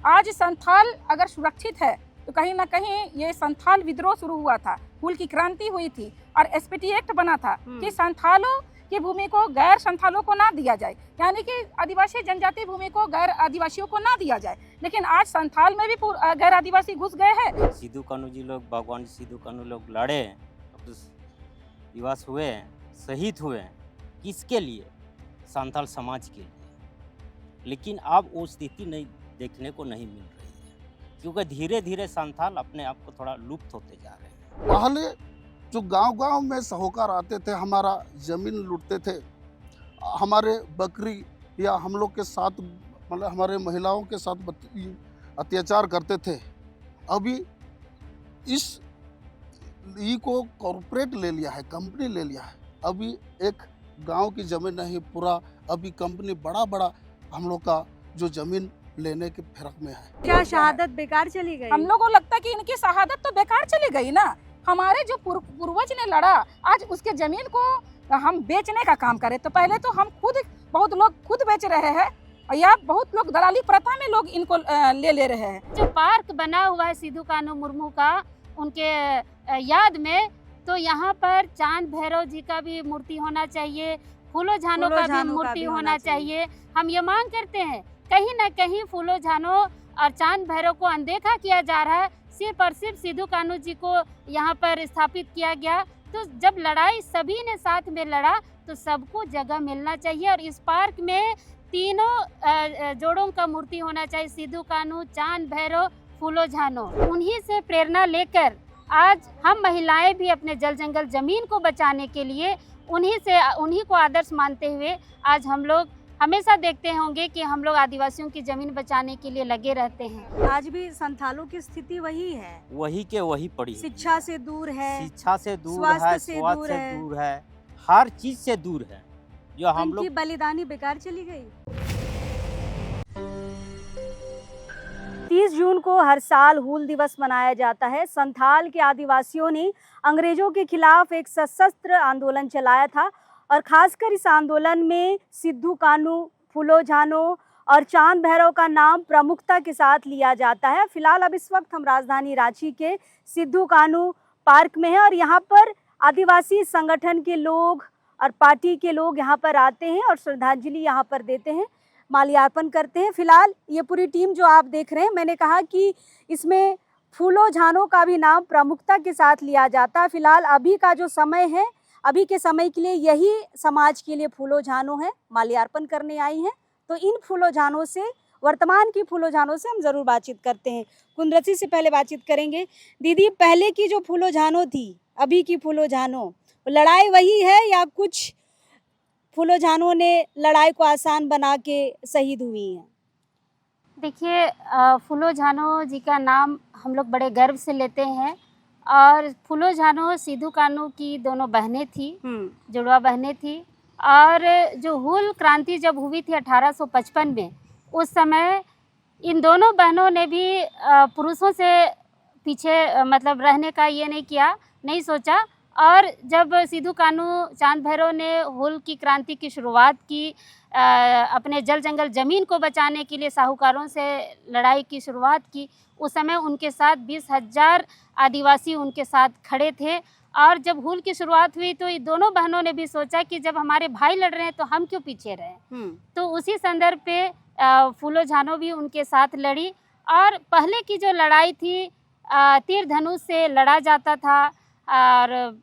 आज संथाल अगर सुरक्षित है तो कहीं ना कहीं ये संथाल विद्रोह शुरू हुआ था, हूल की क्रांति हुई थी और एसपीटी एक्ट बना था कि संथालों की भूमि को गैर संथालों को ना दिया जाए, यानी कि आदिवासी जनजाति भूमि को गैर आदिवासियों को ना दिया जाए। लेकिन आज संथाल में भी गैर आदिवासी घुस गए हैं। सिद्धू कान्हू जी लोग, भगवान सिद्धू कान्हू लोग लड़े, दिवस हुए, शहीद हुए, किसके लिए? संथाल समाज के लिए। लेकिन अब वो स्थिति नहीं देखने को नहीं मिल रही है, क्योंकि धीरे धीरे संथाल अपने आप को थोड़ा लुप्त होते जा रहे हैं। पहले जो गांव-गांव में साहूकार आते थे, हमारा ज़मीन लूटते थे, हमारे बकरी या हम लोग के साथ मतलब हमारे महिलाओं के साथ अत्याचार करते थे। अभी इस को कॉर्पोरेट ले लिया है, कंपनी ले लिया है। अभी एक गांव की ज़मीन नहीं, पूरा अभी कंपनी बड़ा हम लोग का जो ज़मीन लेने के फिरक में है। क्या शहादत बेकार चली गई? हम लोग को लगता है कि इनकी शहादत तो बेकार चली गई ना। हमारे जो पूर्वज ने लड़ा, आज उसके जमीन को हम बेचने का काम करें तो पहले तो हम खुद, बहुत लोग खुद बेच रहे हैं या बहुत लोग दलाली प्रथा में लोग इनको ले रहे हैं। जो पार्क बना हुआ है सिद्धू कान्हू मुर्मू का, उनके याद में, तो यहाँ पर चांद भैरव जी का भी मूर्ति होना चाहिए, फूलो झानो का भी मूर्ति होना चाहिए। हम ये मांग करते हैं, कहीं ना कहीं फूलो झानो और चांद भैरव को अनदेखा किया जा रहा है। सिर्फ और सिर्फ सिद्धू कान्हू जी को यहाँ पर स्थापित किया गया। तो जब लड़ाई सभी ने साथ में लड़ा तो सबको जगह मिलना चाहिए और इस पार्क में तीनों जोड़ों का मूर्ति होना चाहिए, सिद्धू कान्हू, चांद भैरव, फूलो झानो। उन्हीं से प्रेरणा लेकर आज हम महिलाएं भी अपने जल जंगल जमीन को बचाने के लिए उन्हीं को आदर्श मानते हुए आज हम लोग हमेशा देखते होंगे कि हम लोग आदिवासियों की जमीन बचाने के लिए लगे रहते हैं। आज भी संथालों की स्थिति वही है, वही के वही पड़ी है। शिक्षा से दूर है, शिक्षा से दूर है, स्वास्थ्य से दूर है, हर चीज से दूर है। जो हम उनकी लोग बलिदानी बेकार चली गई। 30 जून को हर साल हूल दिवस मनाया जाता है। संथाल के आदिवासियों ने अंग्रेजों के खिलाफ एक सशस्त्र आंदोलन चलाया था और खासकर इस आंदोलन में सिद्धू कान्हू, फूलो झानो और चांद भैरव का नाम प्रमुखता के साथ लिया जाता है। फिलहाल अब इस वक्त हम राजधानी रांची के सिद्धू कान्हू पार्क में हैं और यहाँ पर आदिवासी संगठन के लोग और पार्टी के लोग यहाँ पर आते हैं और श्रद्धांजलि यहाँ पर देते हैं, माल्यार्पण करते हैं। फिलहाल ये पूरी टीम जो आप देख रहे हैं, मैंने कहा कि इसमें फूलो झानो का भी नाम प्रमुखता के साथ लिया जाता है। फिलहाल अभी का जो समय है, अभी के समय के लिए यही समाज के लिए फूलो झानो है, माल्यार्पण करने आई हैं। तो इन फूलो झानो से, वर्तमान की फूलो झानो से हम ज़रूर बातचीत करते हैं। कुंदरसी से पहले बातचीत करेंगे। दीदी, पहले की जो फूलो झानो थी, अभी की फूलो झानो, लड़ाई वही है या कुछ फूलो झानो ने लड़ाई को आसान बना के शहीद हुई हैं? देखिए, फूलो झानो जी का नाम हम लोग बड़े गर्व से लेते हैं और फूलो झानो सिद्धू कान्हू की दोनों बहनें थी, जुड़वा बहनें थी। और जो हूल क्रांति जब हुई थी 1855 में, उस समय इन दोनों बहनों ने भी पुरुषों से पीछे मतलब रहने का ये नहीं सोचा। और जब सिद्धू कान्हू, चांद भैरव ने हूल की क्रांति की शुरुआत की, अपने जल जंगल ज़मीन को बचाने के लिए साहूकारों से लड़ाई की शुरुआत की, उस समय उनके साथ 20,000 आदिवासी उनके साथ खड़े थे। और जब हूल की शुरुआत हुई तो ये दोनों बहनों ने भी सोचा कि जब हमारे भाई लड़ रहे हैं तो हम क्यों पीछे रहें। तो उसी संदर्भ पे फूलो झानो भी उनके साथ लड़ी। और पहले की जो लड़ाई थी, तीर धनुष से लड़ा जाता था और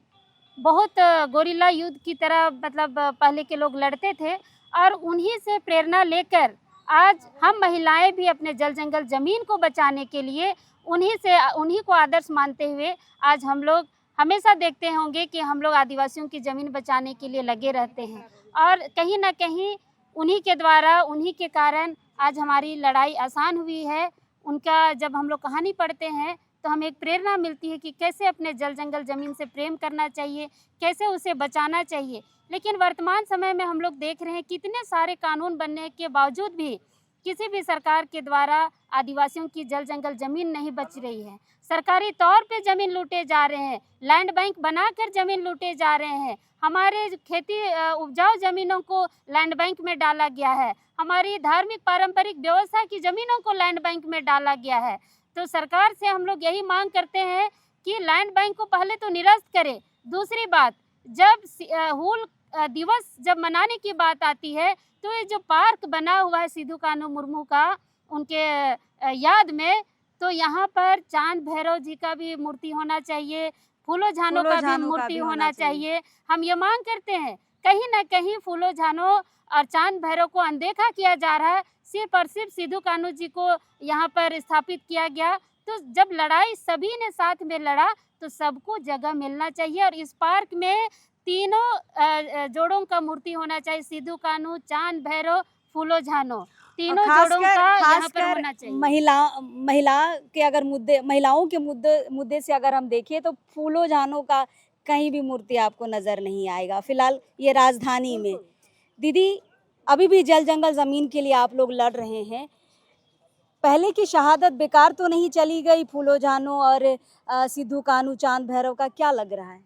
बहुत गोरिल्ला युद्ध की तरह मतलब पहले के लोग लड़ते थे। और उन्हीं से प्रेरणा लेकर आज हम महिलाएं भी अपने जल जंगल ज़मीन को बचाने के लिए उन्हीं को आदर्श मानते हुए आज हम लोग हमेशा देखते होंगे कि हम लोग आदिवासियों की ज़मीन बचाने के लिए लगे रहते हैं। और कहीं ना कहीं उन्हीं के द्वारा, उन्हीं के कारण आज हमारी लड़ाई आसान हुई है। उनका जब हम लोग कहानी पढ़ते हैं तो हमें एक प्रेरणा मिलती है कि कैसे अपने जल जंगल ज़मीन से प्रेम करना चाहिए, कैसे उसे बचाना चाहिए। लेकिन वर्तमान समय में हम लोग देख रहे हैं कितने सारे कानून बनने के बावजूद भी किसी भी सरकार के द्वारा आदिवासियों की जल जंगल जमीन नहीं बच रही है। सरकारी तौर पे जमीन लूटे जा रहे हैं, लैंड बैंक बनाकर जमीन लूटे जा रहे हैं। हमारे खेती उपजाऊ जमीनों को लैंड बैंक में डाला गया है, हमारी धार्मिक पारंपरिक व्यवस्था की जमीनों को लैंड बैंक में डाला गया है। तो सरकार से हम लोग यही मांग करते हैं कि लैंड बैंक को पहले तो निरस्त करे। दूसरी बात, जब हूल दिवस जब मनाने की बात आती है तो ये जो पार्क बना हुआ है सिद्धू कान्हू मुर्मू का उनके याद में, तो यहाँ पर चांद भैरव जी का भी मूर्ति होना चाहिए, फूलो झानो का भी मूर्ति होना चाहिए। हम ये मांग करते हैं, कहीं ना कहीं फूलो झानो और चांद भैरव को अनदेखा किया जा रहा है। सिर्फ और सिर्फ सिद्धू कान्हू जी को यहाँ पर स्थापित किया गया। तो जब लड़ाई सभी ने साथ में लड़ा तो सबको जगह मिलना चाहिए और इस पार्क में तीनों जोड़ों का मूर्ति होना चाहिए, सिद्धू कान्हू, चांद भैरव, फूलो झानो, तीनों जोड़ों का यहाँ पर होना चाहिए। महिलाओं के मुद्दे से अगर हम देखें तो फूलो झानो का कहीं भी मूर्ति आपको नजर नहीं आएगा फिलहाल ये राजधानी में। दीदी, अभी भी जल जंगल जमीन के लिए आप लोग लड़ रहे हैं, पहले की शहादत बेकार तो नहीं चली गई फूलो झानो और सिद्धू कान्हू, चांद भैरव का? क्या लग रहा है?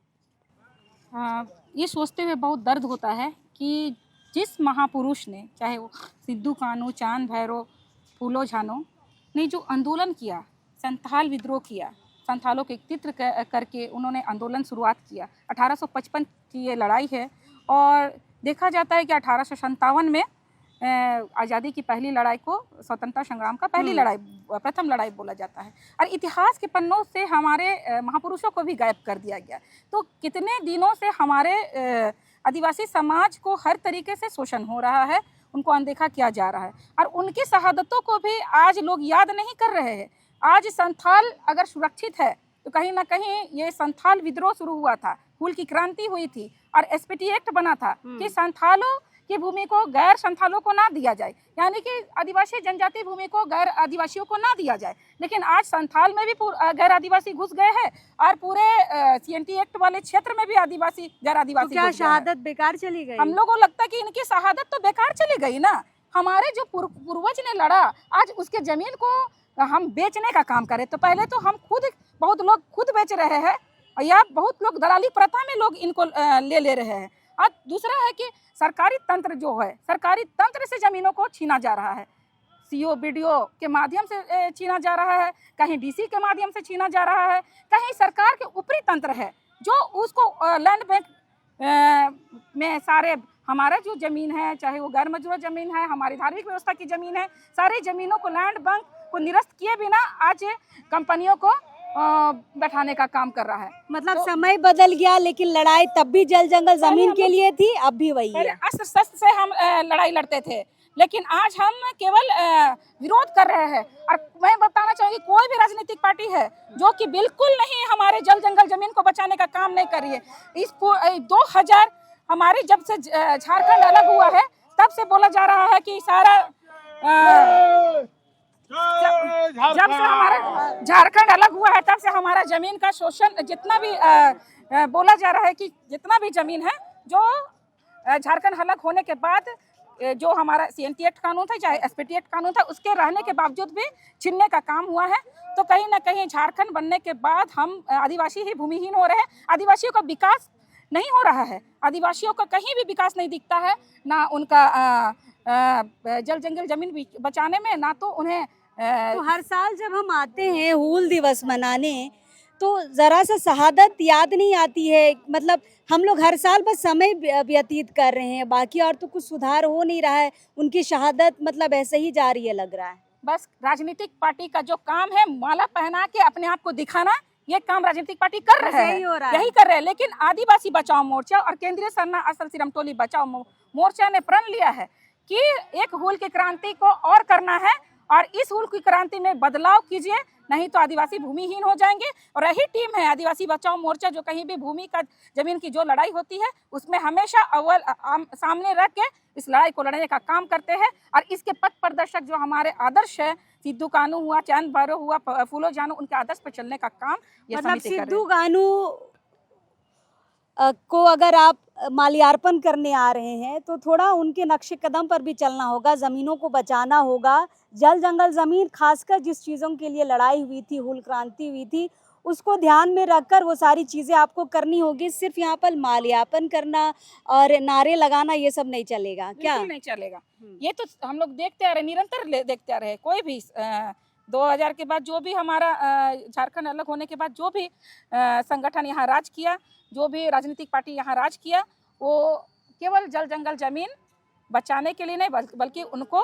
ये सोचते हुए बहुत दर्द होता है कि जिस महापुरुष ने, चाहे वो सिद्धू कान्हू, चांद भैरव, फूलो झानो ने जो आंदोलन किया, संथाल विद्रोह किया, संथालों के एकत्रित करके उन्होंने आंदोलन शुरुआत किया। 1855 की ये लड़ाई है और देखा जाता है कि 1857 में आज़ादी की पहली लड़ाई को स्वतंत्रता संग्राम का प्रथम लड़ाई बोला जाता है और इतिहास के पन्नों से हमारे महापुरुषों को भी गायब कर दिया गया। तो कितने दिनों से हमारे आदिवासी समाज को हर तरीके से शोषण हो रहा है, उनको अनदेखा किया जा रहा है और उनकी शहादतों को भी आज लोग याद नहीं कर रहे हैं। आज संथाल अगर सुरक्षित है तो कहीं ना कहीं ये संथाल विद्रोह शुरू हुआ था, हूल की क्रांति हुई थी और एसपीटी एक्ट बना था कि संथालों की भूमि को गैर संथालों को ना दिया जाए, यानी कि आदिवासी जनजाति भूमि को गैर आदिवासियों को ना दिया जाए। लेकिन आज संथाल में भी गैर आदिवासी घुस गए हैं और पूरे सीएनटी एक्ट वाले क्षेत्र में भी आदिवासी गैर आदिवासी। तो क्या शहादत बेकार चली गई? हम लोगों को लगता है कि इनकी शहादत तो बेकार चली गई ना। हमारे जो पूर्वज ने लड़ा, आज उसके जमीन को हम बेचने का काम करें तो पहले तो हम बहुत लोग खुद बेच रहे हैं या बहुत लोग दलाली प्रथा में लोग इनको ले रहे हैं। और दूसरा है कि सरकारी तंत्र जो है, सरकारी तंत्र से ज़मीनों को छीना जा रहा है, सीओ बीडीओ के माध्यम से छीना जा रहा है, कहीं डीसी के माध्यम से छीना जा रहा है, कहीं सरकार के ऊपरी तंत्र है जो उसको लैंड बैंक में सारे हमारा जो ज़मीन है, चाहे वो गैर मजरूह ज़मीन है, हमारी धार्मिक व्यवस्था की ज़मीन है, सारी ज़मीनों को लैंड बैंक को निरस्त किए बिना आज कंपनियों को बैठाने का काम कर रहा है। मतलब समय बदल गया लेकिन लड़ाई तब भी जल जंगल जमीन के लिए थी, अब भी वही है। अस्त्र शस्त्र से हम लड़ाई लड़ते थे लेकिन आज हम केवल विरोध कर रहे हैं। और मैं बताना चाहूँगी, कोई भी राजनीतिक पार्टी है जो कि बिल्कुल नहीं हमारे जल जंगल जमीन को बचाने का काम नहीं कर रही है। इस 2000 हमारी जब से झारखंड अलग हुआ है तब से बोला जा रहा है कि सारा जब से हमारा झारखंड अलग हुआ है तब से हमारा जमीन का शोषण जितना भी बोला जा रहा है कि जितना भी जमीन है जो झारखंड अलग होने के बाद जो हमारा सीएनटी एक्ट कानून था, चाहे एसपीटी एक्ट कानून था, उसके रहने के बावजूद भी छीनने का काम हुआ है। तो कहीं ना कहीं झारखंड बनने के बाद हम आदिवासी ही भूमिहीन हो रहे हैं, आदिवासियों का विकास नहीं हो रहा है, आदिवासियों का कहीं भी विकास नहीं दिखता है, ना उनका जल जंगल जमीन बचाने में, ना तो उन्हें तो हर साल जब हम आते हैं हूल दिवस मनाने तो जरा सा शहादत याद नहीं आती है। मतलब हम लोग हर साल बस समय व्यतीत कर रहे हैं, बाकी और तो कुछ सुधार हो नहीं रहा है, उनकी शहादत मतलब ऐसे ही जा रही है लग रहा है। बस राजनीतिक पार्टी का जो काम है माला पहना के अपने आप को दिखाना, ये काम राजनीतिक पार्टी कर रहे हैं, यही कर रहे हैं। लेकिन आदिवासी बचाओ मोर्चा और केंद्रीय सरना असल सिरमटोली बचाओ मोर्चा ने प्रण लिया है कि एक हूल की क्रांति को और करना है और इस हूल की क्रांति में बदलाव कीजिए, नहीं तो आदिवासी भूमिहीन हो जाएंगे। और यही टीम है आदिवासी बचाओ मोर्चा जो कहीं भी भूमि का जमीन की जो लड़ाई होती है उसमें हमेशा अव्वल सामने रख के इस लड़ाई को लड़ने का काम करते हैं। और इसके पथ प्रदर्शक जो हमारे आदर्श है, सिद्धू कान्हू हुआ, चांद भैरव हुआ, फूलो झानो, उनके आदर्श पर चलने का काम ये मतलब समिति कर रही है। सिद्धू कान्हू को अगर आप माल्यार्पण करने आ रहे हैं तो थोड़ा उनके नक्शे कदम पर भी चलना होगा, ज़मीनों को बचाना होगा। जल जंगल ज़मीन, खासकर जिस चीज़ों के लिए लड़ाई हुई थी, हूल क्रांति हुई थी, उसको ध्यान में रखकर वो सारी चीज़ें आपको करनी होगी। सिर्फ यहाँ पर माल्यार्पण करना और नारे लगाना ये सब नहीं चलेगा क्या? बिल्कुल नहीं चलेगा। ये तो हम लोग देखते आ रहे, निरंतर देखते आ रहे। कोई भी 2000 के बाद जो भी हमारा झारखंड अलग होने के बाद जो भी संगठन यहाँ राज किया, जो भी राजनीतिक पार्टी यहाँ राज किया, वो केवल जल जंगल जमीन बचाने के लिए नहीं, बल्कि उनको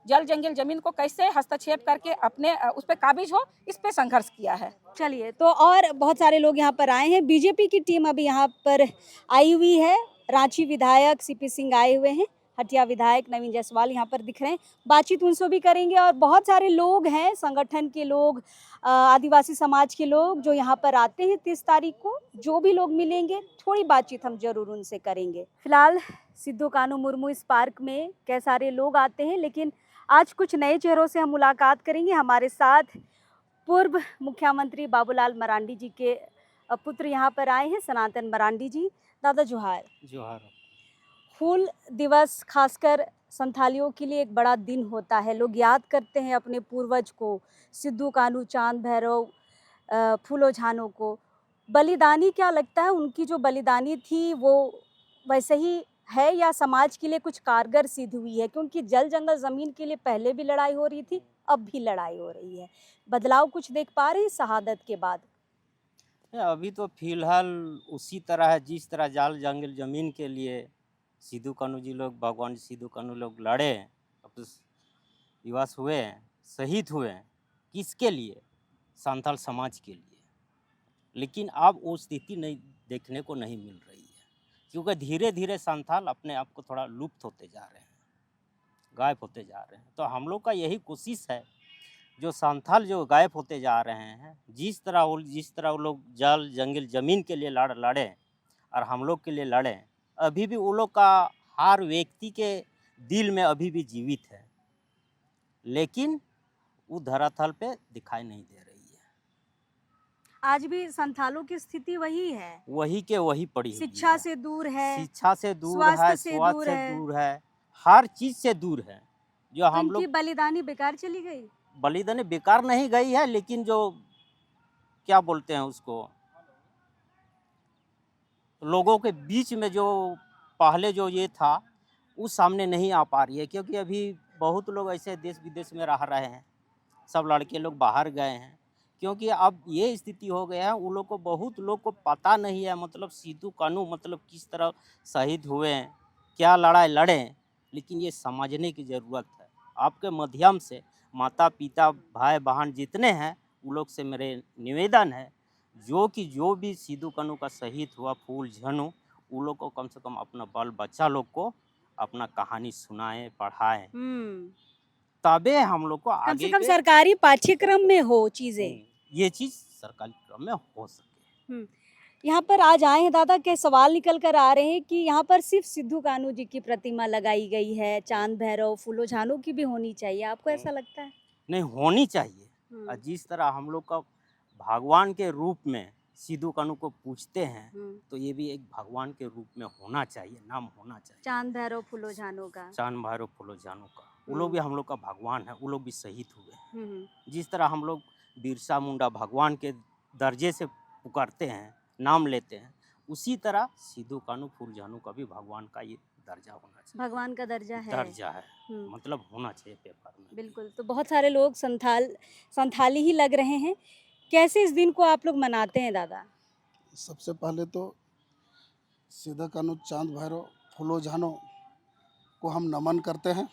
जल जंगल जमीन को कैसे हस्तक्षेप करके अपने उस पर काबिज हो, इस पे संघर्ष किया है। चलिए, तो और बहुत सारे लोग यहाँ पर आए हैं। बीजेपी की टीम अभी यहाँ पर आई हुई है। रांची विधायक सीपी सिंह आए हुए हैं, हटिया विधायक नवीन जायसवाल यहाँ पर दिख रहे हैं। बातचीत उनसे भी करेंगे और बहुत सारे लोग हैं, संगठन के लोग, आदिवासी समाज के लोग जो यहाँ पर आते हैं 30 तारीख को। जो भी लोग मिलेंगे थोड़ी बातचीत हम जरूर उनसे करेंगे। फिलहाल सिद्धू कान्हू मुर्मू इस पार्क में कई सारे लोग आते हैं, लेकिन आज कुछ नए चेहरों से हम मुलाकात करेंगे। हमारे साथ पूर्व मुख्यमंत्री बाबूलाल मरांडी जी के पुत्र यहाँ पर आए हैं, सनातन मरांडी जी। दादा जोहार। जोहार। हूल दिवस खासकर संथालियों के लिए एक बड़ा दिन होता है। लोग याद करते हैं अपने पूर्वज को, सिद्धू कान्हू, चांद भैरव, फूलो झानो को। बलिदानी क्या लगता है, उनकी जो बलिदानी थी वो वैसे ही है या समाज के लिए कुछ कारगर सिद्ध हुई है? क्योंकि जल जंगल ज़मीन के लिए पहले भी लड़ाई हो रही थी, अब भी लड़ाई हो रही है। बदलाव कुछ देख पा रहे हैं शहादत के बाद? अभी तो फिलहाल उसी तरह है जिस तरह जल जंगल जमीन के लिए सिद्धू कान्हू जी लोग, भगवान सिद्धू कान्हू लोग लड़े, अब दिवस हुए, शहीद हुए। किसके लिए? संथाल समाज के लिए। लेकिन अब वो स्थिति नहीं देखने को नहीं मिल रही है, क्योंकि धीरे धीरे संथाल अपने आप को थोड़ा लुप्त होते जा रहे हैं, गायब होते जा रहे हैं। तो हम लोग का यही कोशिश है, जो संथाल जो गायब होते जा रहे हैं, जिस तरह वो लोग जल जंगल ज़मीन के लिए लड़े और हम लोग के लिए लड़े, अभी भी वो लोग का हर व्यक्ति के दिल में अभी भी जीवित है, लेकिन वो धरातल पे दिखाई नहीं दे रही है। आज भी संथालों की स्थिति वही है, वही के वही पड़ी हुई शिक्षा है। से दूर है, शिक्षा से दूर स्वास्थ्य है, से स्वास्थ्य दूर से है। दूर है, हर चीज से दूर है। जो हम उनकी लोग बलिदानी बेकार चली गई। बलिदानी बेकार नहीं गई है, लेकिन जो क्या बोलते हैं उसको, लोगों के बीच में जो पहले जो ये था वो सामने नहीं आ पा रही है, क्योंकि अभी बहुत लोग ऐसे देश विदेश में रह रहे हैं, सब लड़के लोग बाहर गए हैं। क्योंकि अब ये स्थिति हो गया है, उन लोग को, बहुत लोग को पता नहीं है, मतलब सिद्धू कान्हू मतलब किस तरह शहीद हुए हैं, क्या लड़ाई लड़े। लेकिन ये समझने की ज़रूरत है। आपके माध्यम से माता पिता भाई बहन जितने हैं उन लोग से मेरे निवेदन है, जो भी सिद्धू कान्हू का शहीद हुआ फूल झनू, उन लोग को कम से कम अपना बाल बच्चा लोग को अपना कहानी सुनाएं, पढ़ाएं, तबे हम लोग को कम आगे से कम सरकारी पाठ्यक्रम में हो चीजें, ये चीज़ सरकारी क्रम में हो सके। यहाँ पर आज आए हैं दादा के सवाल निकल कर आ रहे हैं कि यहाँ पर सिर्फ सिद्धू कान्हू जी की प्रतिमा लगाई गई है, चांद भैरव, फूलो झानो की भी होनी चाहिए, आपको ऐसा लगता है? नहीं, होनी चाहिए। और जिस तरह हम लोग का भगवान के रूप में सिद्धू कान्हू को पूछते हैं, तो ये भी एक भगवान के रूप में होना चाहिए, नाम होना चाहिए। चांद भैरव फूलो झानो का, चांद भैरव फूलो झानो का, वो लोग भी हम लोग का भगवान है, वो लोग भी शहीद हुए। जिस तरह हम लोग बिरसा मुंडा भगवान के दर्जे से पुकारते हैं, नाम लेते हैं, उसी तरह सिद्धू कान्हू फूल झानो का भी भगवान का ये दर्जा होना चाहिए। भगवान का दर्जा है, दर्जा है, मतलब होना चाहिए पेपर में। बिल्कुल। तो बहुत सारे लोग संथाली ही लग रहे हैं। कैसे इस दिन को आप लोग मनाते हैं दादा? सबसे पहले तो सिद्धू कान्हू, चांद भैरव, फूलो झानो को हम नमन करते हैं।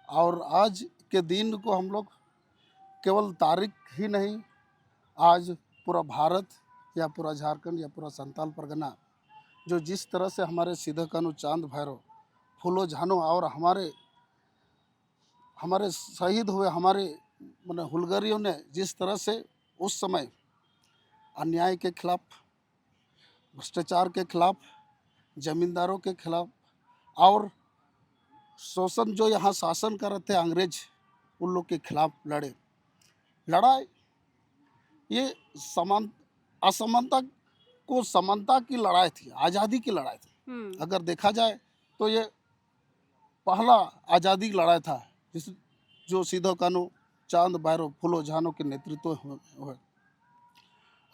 और आज के दिन को हम लोग केवल तारीख ही नहीं, आज पूरा भारत या पूरा झारखंड या पूरा संथाल परगना जो जिस तरह से हमारे सिद्धू कान्हू, चांद भैरव, फूलो झानो और हमारे शहीद हुए हमारे माने हुलगरियों ने जिस तरह से उस समय अन्याय के खिलाफ, भ्रष्टाचार के खिलाफ, जमींदारों के खिलाफ और शोषण जो यहाँ शासन कर रहे थे अंग्रेज, उन लोग के खिलाफ लड़ाई ये असमानता को समानता की लड़ाई थी, आज़ादी की लड़ाई थी। अगर देखा जाए तो ये पहला आज़ादी की लड़ाई था जो सिद्धू कान्हू, चांद भैरव, फूलो झानो के नेतृत्व में हुए।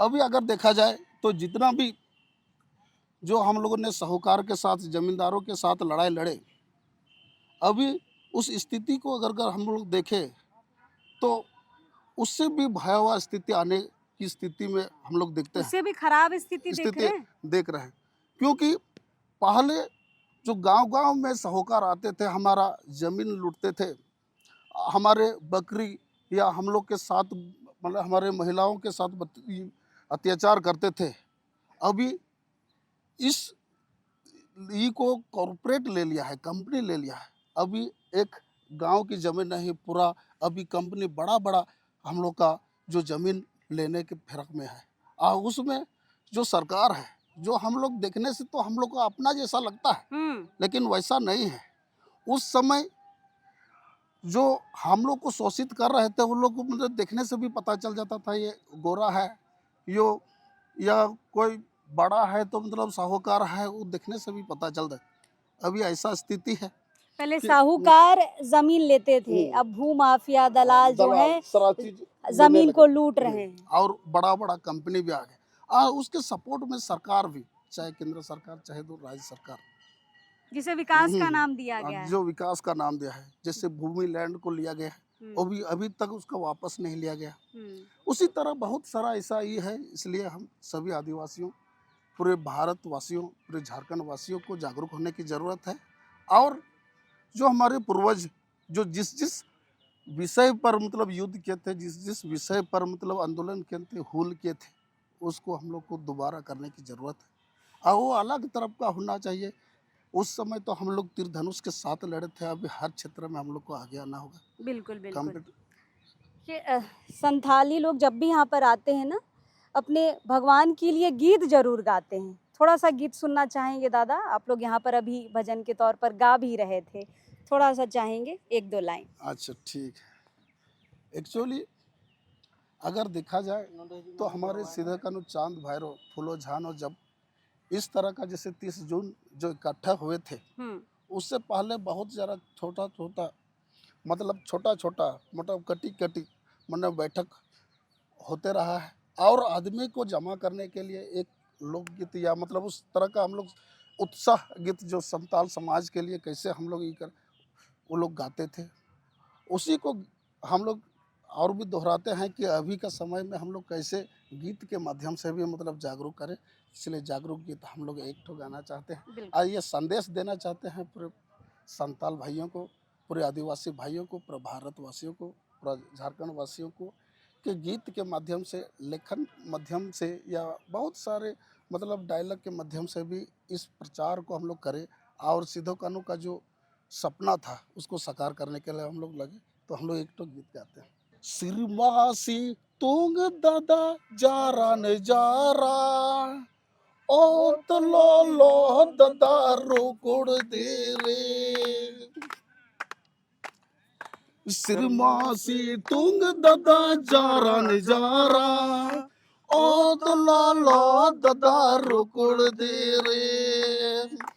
अभी अगर देखा जाए तो जितना भी जो हम लोगों ने साहूकार के साथ, जमींदारों के साथ लड़ाई लड़े, अभी उस स्थिति को अगर हम लोग देखें तो उससे भी भयावह स्थिति आने की स्थिति में हम लोग देखते हैं, उससे भी खराब स्थिति देख रहे हैं। क्योंकि पहले जो गांव-गांव में साहूकार आते थे, हमारा जमीन लूटते थे, हमारे बकरी या हम लोग के साथ मतलब हमारे महिलाओं के साथ अत्याचार करते थे। अभी इस को कॉर्पोरेट ले लिया है, कंपनी ले लिया है। अभी एक गांव की जमीन नहीं, पूरा अभी कंपनी बड़ा हम लोग का जो जमीन लेने के फिराक में है। और उसमें जो सरकार है, जो हम लोग देखने से तो हम लोग को अपना जैसा लगता है, लेकिन वैसा नहीं है। उस समय जो हम लोग को शोषित कर रहे थे, उन लोग को मतलब देखने से भी पता चल जाता था ये गोरा है, यो या कोई बड़ा है तो मतलब साहूकार है, वो देखने से भी पता चलता है। अभी ऐसा स्थिति है। पहले साहूकार जमीन लेते थे, अब भू माफिया दलाल जो है जमीन को लूट रहे हैं, और बड़ा कंपनी भी आ गए। और उसके सपोर्ट में सरकार भी, चाहे केंद्र सरकार चाहे तो राज्य सरकार, जिसे विकास का नाम दिया गया है, जो विकास का नाम दिया है। जैसे भूमि लैंड को लिया गया है, वो भी अभी तक उसका वापस नहीं लिया गया। उसी तरह बहुत सारा ऐसा ही है। इसलिए हम सभी आदिवासियों, पूरे भारतवासियों, पूरे झारखंड वासियों को जागरूक होने की ज़रूरत है। और जो हमारे पूर्वज जो जिस विषय पर मतलब युद्ध किए थे, जिस विषय पर मतलब आंदोलन किए थे, हुल किए थे, उसको हम लोग को दोबारा करने की ज़रूरत है। और वो अलग तरफ का होना चाहिए। उस समय तो हम लोग तीर धनुष के साथ लड़े थे, अभी हर क्षेत्र में हम लोग को आगे आना होगा। बिल्कुल। संथाली लोग जब भी यहाँ पर आते हैं ना, अपने भगवान के लिए गीत जरूर गाते हैं। थोड़ा सा गीत सुनना चाहेंगे दादा? आप लोग यहाँ पर अभी भजन के तौर पर गा भी रहे थे, थोड़ा सा चाहेंगे 1-2 लाइन? अच्छा ठीक है। एक्चुअली अगर देखा जाए तो हमारे सिद्धू कान्हू, चांद भैरव, फूलो झानो जब इस तरह का जैसे 30 जून जो इकट्ठा हुए थे, उससे पहले बहुत ज़्यादा छोटा मतलब कटी मतलब बैठक होते रहा है। और आदमी को जमा करने के लिए एक लोकगीत या मतलब उस तरह का हम लोग उत्साह गीत जो संताल समाज के लिए कैसे हम लोग वो लोग गाते थे, उसी को हम लोग और भी दोहराते हैं कि अभी का समय में हम लोग कैसे गीत के माध्यम से भी मतलब जागरूक करें। इसलिए जागरूक गीत हम लोग एक ठो गाना चाहते हैं और ये संदेश देना चाहते हैं पूरे संताल भाइयों को, पूरे आदिवासी भाइयों को, पूरे भारतवासियों को, पूरे झारखंड वासियों को, कि गीत के माध्यम से, लेखन माध्यम से या बहुत सारे मतलब डायलॉग के माध्यम से भी इस प्रचार को हम लोग करें। और सिद्धू कान्हू का जो सपना था उसको साकार करने के लिए हम लोग लगे। तो हम लोग एक तो गीत गाते हैं। सिरमासी तुंग दादा जारा न जारा, ओ तो लो दादा रोकोड़ दे रे। सिरमासी तुंग दादा जारा न जारा, ओ तो लो दादा रोकोड़ दे रे।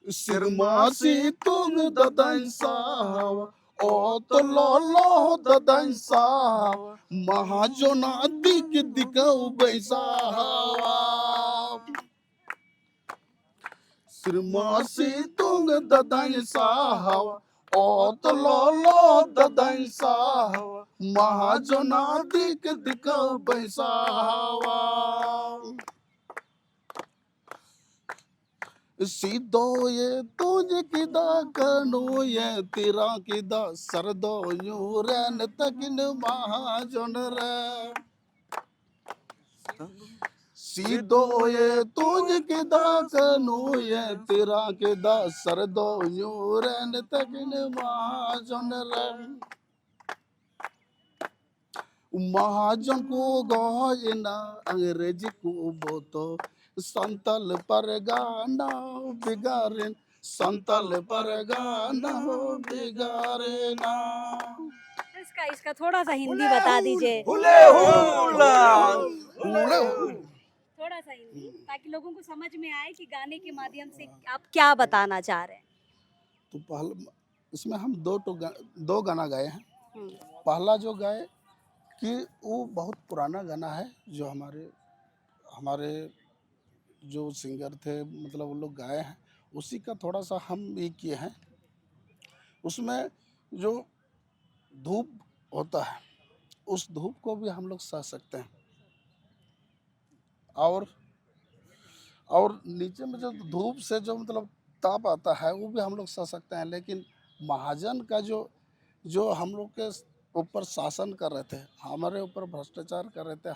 सिरमासी तुंग दादा सावा, ओ तो लो दादा सावा, महाजोना दिकऊ बैसावा। सिरमासी तुंग दादा सावा, ओ तो लो दादा सावा, महाजोना दिकऊ बैसावा। सीधो ये तुझ किदा कनो ये तेरा किदा सरदो यूरन तकिन महाजन रे। सीधो ये तुझ किदा कनो ये तेरा किदा सरदो यूरन तकिन महाजन रे। महाजन को गायना अंग्रेजी को बोतो, संतल पर गाना बिगारे, संतल पर गाना बिगारे ना। इसका थोड़ा सा हिंदी बता दीजिए। थोड़ा सा हिंदी, ताकि लोगों को समझ में आए कि गाने के माध्यम से आप क्या बताना चाह रहे हैं। तो पहले इसमें हम दो गाना गाए हैं। हम्म, पहला जो गाए कि वो बहुत पुराना गाना है, जो हमारे जो सिंगर थे मतलब वो लोग गाए हैं, उसी का थोड़ा सा हम ये किए हैं। उसमें जो धूप होता है उस धूप को भी हम लोग सह सकते हैं, और नीचे में जो धूप से जो मतलब ताप आता है वो भी हम लोग सह सकते हैं। लेकिन महाजन का जो हम लोग के ऊपर शासन कर रहे थे, हमारे ऊपर भ्रष्टाचार कर रहे थे,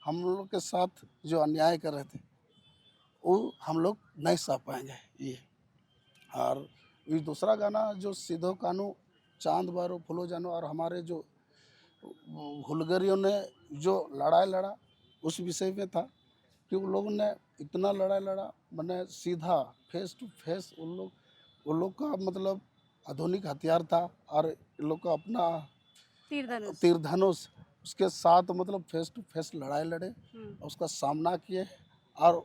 हम लोग के साथ जो अन्याय कर रहे थे, वो हम लोग नहीं सह पाएंगे ये। और ये दूसरा गाना जो सिद्धो कानू चांद बारो फूलो जानो, और हमारे जो हुलगरियों ने जो लड़ाई लड़ा उस विषय में था कि उन लोगों ने इतना लड़ाई लड़ा, मैंने सीधा फेस टू फेस उन लोग का मतलब आधुनिक हथियार था, और इन लोग का अपना तीर धनुष, उसके साथ मतलब फेस टू फेस लड़ाई लड़े, उसका सामना किए, और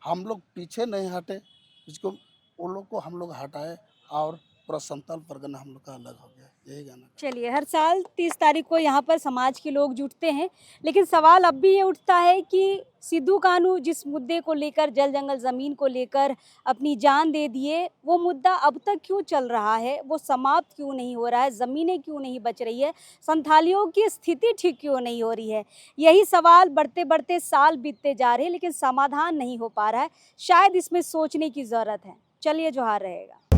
हम लोग पीछे नहीं हटे, इसको उन लोग को हम लोग हटाए, और पूरा संताल परगना हम लोग का अलग हो गया। यही गाना। चलिए, हर साल 30 तारीख को यहाँ पर समाज के लोग जुटते हैं, लेकिन सवाल अब भी ये उठता है कि सिद्धू कानू जिस मुद्दे को लेकर, जल जंगल ज़मीन को लेकर अपनी जान दे दिए, वो मुद्दा अब तक क्यों चल रहा है, वो समाप्त क्यों नहीं हो रहा है, ज़मीनें क्यों नहीं बच रही है, संथालियों की स्थिति ठीक क्यों नहीं हो रही है। यही सवाल बढ़ते बढ़ते साल बीतते जा रहे हैं, लेकिन समाधान नहीं हो पा रहा है। शायद इसमें सोचने की ज़रूरत है। चलिए, जोहार रहेगा।